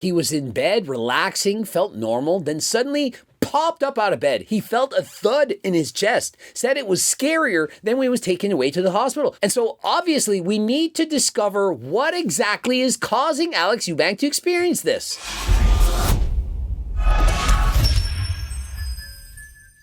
He was in bed, relaxing, felt normal, then suddenly popped up out of bed. He felt a thud in his chest, said it was scarier than when he was taken away to the hospital. And so obviously we need to discover what exactly is causing Alex Eubank to experience this.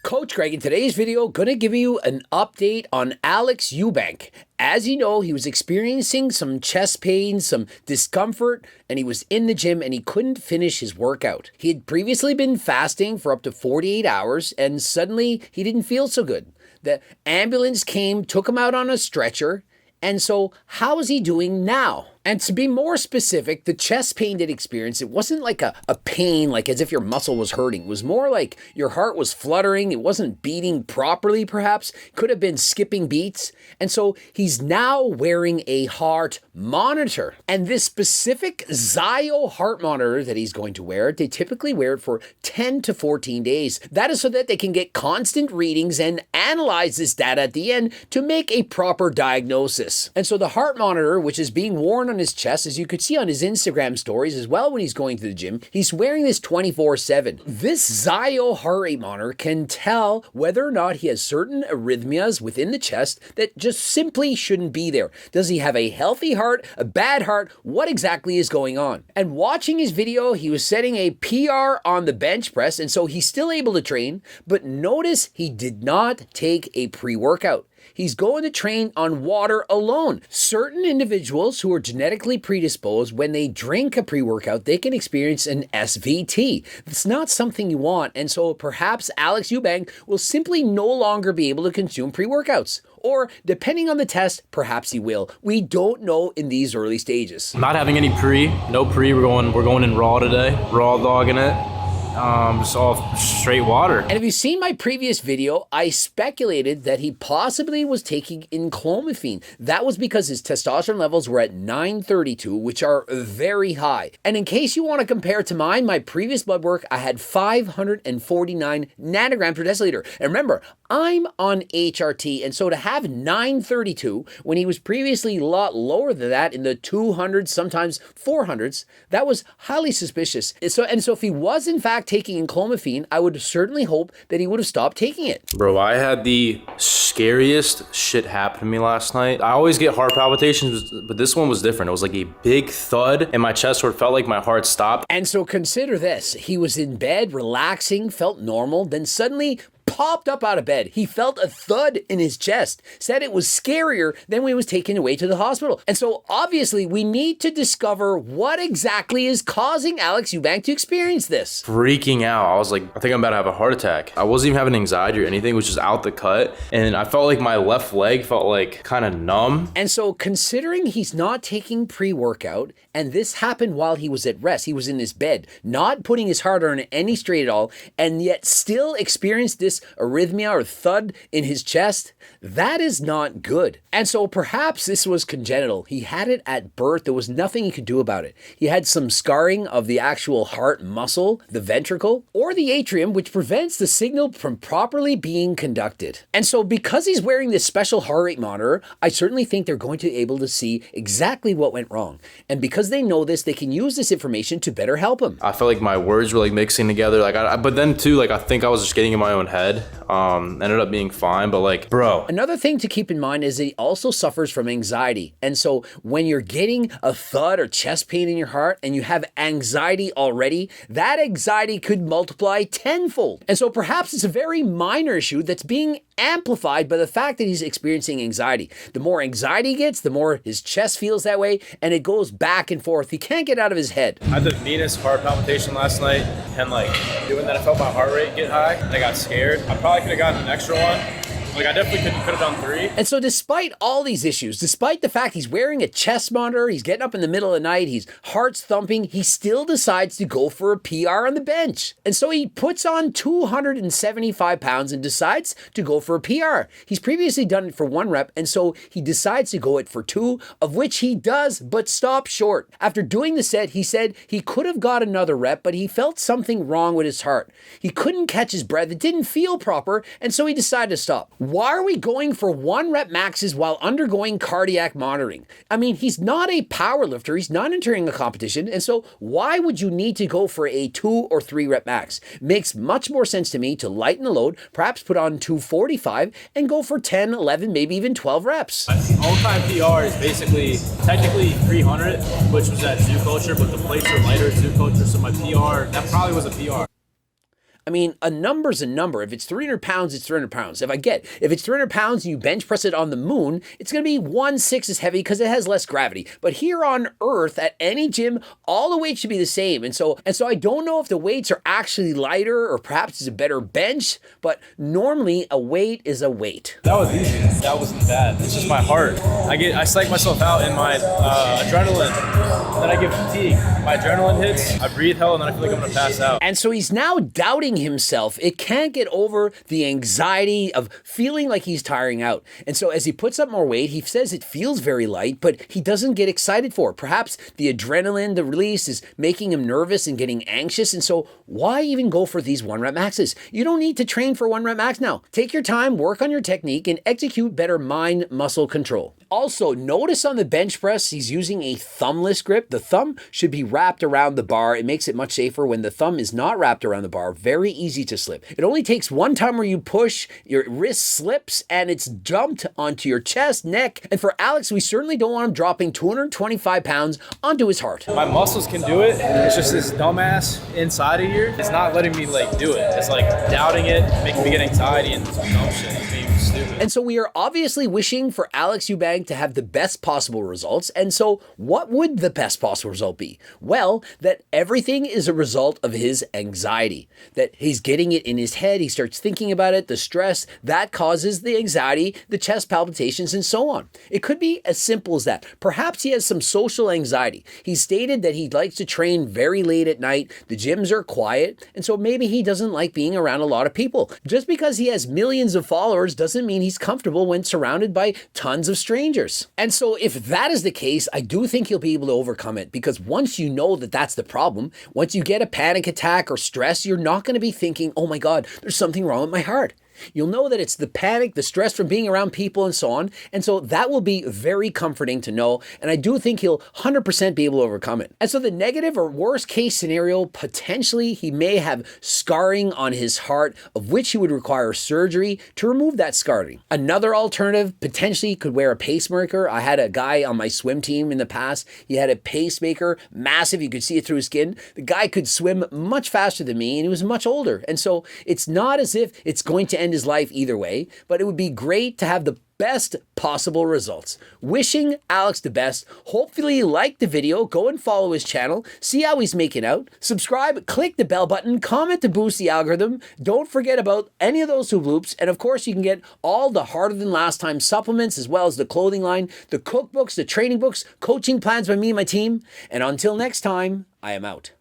Coach Greg, in today's video, going to give you an update on Alex Eubank. As you know, he was experiencing some chest pain, some discomfort, and he was in the gym and he couldn't finish his workout. He had previously been fasting for up to 48 hours and suddenly he didn't feel so good. The ambulance came, took him out on a stretcher. And so how is he doing now? And to be more specific, the chest pain that he experienced, it wasn't like a pain, like as if your muscle was hurting. It was more like your heart was fluttering. It wasn't beating properly, perhaps. Could have been skipping beats. And so he's now wearing a heart monitor. And this specific Zio heart monitor that he's going to wear, they typically wear it for 10 to 14 days. That is so that they can get constant readings and analyze this data at the end to make a proper diagnosis. And so the heart monitor, which is being worn on his chest, as you could see on his Instagram stories as well when he's going to the gym, he's wearing this 24/7. This Zio heart rate monitor can tell whether or not he has certain arrhythmias within the chest that just simply shouldn't be there. Does he have a healthy heart, a bad heart? What exactly is going on? And watching his video, he was setting a PR on the bench press, and so he's still able to train, but notice he did not take a pre-workout. He's going to train on water alone. Certain individuals who are genetically predisposed, when they drink a pre-workout, they can experience an SVT. It's not something you want, and so perhaps Alex Eubank will simply no longer be able to consume pre-workouts. Or, depending on the test, perhaps he will. We don't know in these early stages. Not having any no pre, we're going in raw today, raw dogging it. Just all straight water. And if you've seen my previous video, I speculated that he possibly was taking enclomiphene. That was because his testosterone levels were at 932, which are very high. And in case you want to compare to mine, my previous blood work, I had 549 nanograms per deciliter. And remember, I'm on HRT, and so to have 932 when he was previously a lot lower than that in the 200s, sometimes 400s, that was highly suspicious. So if he was in fact taking enclomiphene, I would certainly hope that he would have stopped taking it. Bro, I had the scariest shit happen to me last night. I always get heart palpitations, but this one was different. It was like a big thud in my chest where it felt like my heart stopped. And so consider this. He was in bed, relaxing, felt normal, then suddenly popped up out of bed. He felt a thud in his chest, said it was scarier than when he was taken away to the hospital. And so obviously we need to discover what exactly is causing Alex Eubank to experience this. Freaking out. I was like, I think I'm about to have a heart attack. I wasn't even having anxiety or anything. It was just out the cut. And I felt like my left leg felt like kind of numb. And so considering he's not taking pre-workout, and this happened while he was at rest, he was in his bed, not putting his heart on any straight at all, and yet still experienced this arrhythmia or thud in his chest, that is not good. And so perhaps this was congenital. He had it at birth. There was nothing he could do about it. He had some scarring of the actual heart muscle, the ventricle, or the atrium, which prevents the signal from properly being conducted. And so because he's wearing this special heart rate monitor, I certainly think they're going to be able to see exactly what went wrong. And because they know this, they can use this information to better help him. I felt like my words were like mixing together. But then too, I think I was just getting in my own head. Ended up being fine, but bro. Another thing to keep in mind is that he also suffers from anxiety. And so when you're getting a thud or chest pain in your heart and you have anxiety already, that anxiety could multiply tenfold. And so perhaps it's a very minor issue that's being amplified by the fact that he's experiencing anxiety. The more anxiety he gets, the more his chest feels that way, and it goes back and forth. He can't get out of his head. I had the meanest heart palpitation last night, and doing that, I felt my heart rate get high, and I got scared. I probably could have gotten an extra one. I definitely could have done 3. And so despite all these issues, despite the fact he's wearing a chest monitor, he's getting up in the middle of the night, his heart's thumping, he still decides to go for a PR on the bench. And so he puts on 275 pounds and decides to go for a PR. He's previously done it for 1 rep, and so he decides to go it for 2, of which he does, but stops short. After doing the set, he said he could have got another rep, but he felt something wrong with his heart. He couldn't catch his breath, it didn't feel proper, and so he decided to stop. Why are we going for 1 rep maxes while undergoing cardiac monitoring? I mean, he's not a power lifter. He's not entering a competition. And so why would you need to go for a 2 or 3 rep max? Makes much more sense to me to lighten the load, perhaps put on 245 and go for 10, 11, maybe even 12 reps. All-time PR is basically technically 300, which was at Zoo Culture, but the plates are lighter at Zoo Culture, so my PR, that probably was a PR. I mean, a number's a number. If it's 300 pounds, it's 300 pounds. If it's 300 pounds and you bench press it on the moon, it's going to be 1/6 as heavy because it has less gravity. But here on Earth, at any gym, all the weights should be the same. And so I don't know if the weights are actually lighter or perhaps it's a better bench, but normally a weight is a weight. That was easy. That wasn't bad. It's just my heart. I psych myself out in my adrenaline. Then I get fatigue. My adrenaline hits, I breathe hell, and then I feel like I'm going to pass out. And so he's now doubting himself. It can't get over the anxiety of feeling like he's tiring out. And so as he puts up more weight, he says it feels very light, but he doesn't get excited for it. Perhaps the adrenaline, the release is making him nervous and getting anxious. And so why even go for these 1 rep maxes? You don't need to train for 1 rep max now. Take your time, work on your technique, and execute better mind muscle control. Also, notice on the bench press, he's using a thumbless grip. The thumb should be wrapped around the bar. It makes it much safer when the thumb is not wrapped around the bar. Very easy to slip. It only takes one time where you push, your wrist slips, and it's dumped onto your chest, neck. And for Alex, we certainly don't want him dropping 225 pounds onto his heart. My muscles can do it. It's just this dumbass inside of here. It's not letting me do it. It's like doubting it, making me get anxiety and some dumb shit. It's being stupid. And so we are obviously wishing for Alex Eubank to have the best possible results. And so what would the best possible result be? Well, that everything is a result of his anxiety, that he's getting it in his head. He starts thinking about it, the stress that causes the anxiety, the chest palpitations, and so on. It could be as simple as that. Perhaps he has some social anxiety. He stated that he likes to train very late at night. The gyms are quiet. And so maybe he doesn't like being around a lot of people. Just because he has millions of followers doesn't mean he's comfortable when surrounded by tons of strangers. And so if that is the case, I do think he'll be able to overcome it, because once you know that that's the problem, once you get a panic attack or stress, you're not going to be thinking, oh my God, there's something wrong with my heart. You'll know that it's the panic, the stress from being around people and so on. And so that will be very comforting to know. And I do think he'll 100% be able to overcome it. And so the negative or worst case scenario, potentially he may have scarring on his heart, of which he would require surgery to remove that scarring. Another alternative, potentially could wear a pacemaker. I had a guy on my swim team in the past. He had a pacemaker, massive. You could see it through his skin. The guy could swim much faster than me and he was much older. And so it's not as if it's going to end his life either way, but it would be great to have the best possible results. Wishing Alex the best. Hopefully you liked the video. Go and follow his channel. See how he's making out. Subscribe, click the bell button, comment to boost the algorithm. Don't forget about any of those loops. And of course, you can get all the Harder Than Last Time supplements, as well as the clothing line, the cookbooks, the training books, coaching plans by me and my team. And until next time, I am out.